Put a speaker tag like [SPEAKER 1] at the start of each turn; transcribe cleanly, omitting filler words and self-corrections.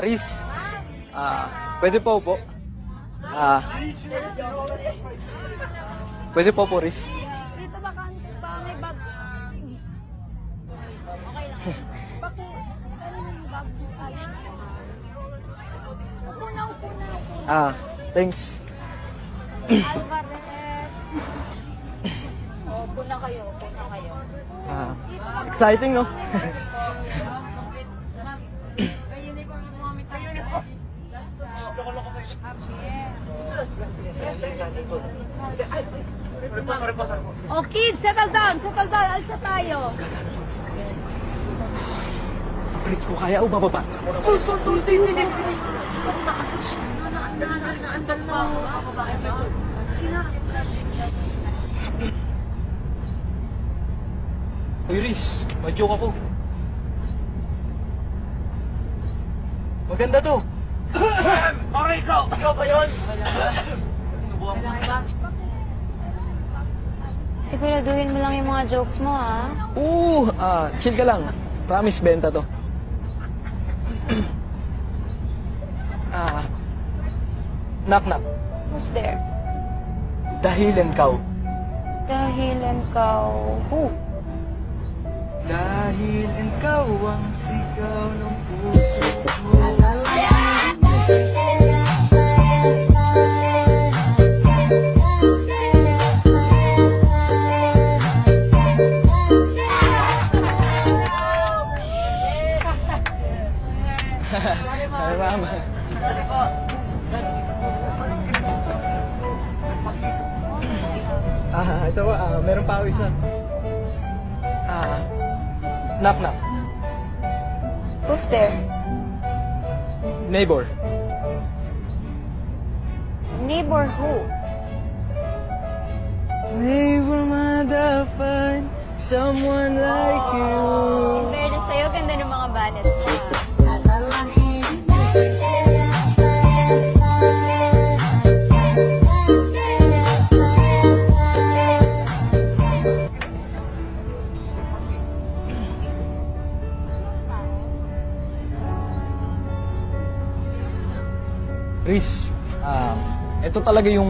[SPEAKER 1] Riz, pwede po po. Pwede po po, Riz.
[SPEAKER 2] Dito bakante ba? May bag. Okay lang. Bakit? Ano yung bag? Upo na, upo na.
[SPEAKER 1] Thanks.
[SPEAKER 2] Alvarez. Upo na kayo, upo na kayo.
[SPEAKER 1] Exciting, no?
[SPEAKER 2] Oh, kids, settle down, alsa tayo.
[SPEAKER 1] Ulit ko kaya o bababa? Uy, Riz, ma-joke ako. Maganda to. Okay, ikaw ba yun?
[SPEAKER 3] Siguraduhin mo lang yung mga jokes mo, ha?
[SPEAKER 1] Oo, chill ka lang. Promise, benta to. Knock knock.
[SPEAKER 3] Who's there?
[SPEAKER 1] Dahilan kau.
[SPEAKER 3] Dahilan ka... Who?
[SPEAKER 1] Dahil ikaw ang sigaw ng puso ko. Ay, mama. Ito ba? Meron pa ako isa. Knock knock.
[SPEAKER 3] Who's there?
[SPEAKER 1] Neighbor.
[SPEAKER 3] Neighbor who?
[SPEAKER 1] Neighbor, mother, find someone like you.
[SPEAKER 3] In fairness sa'yo, ganda ng mga banat mo.
[SPEAKER 1] Riz, ito talaga yung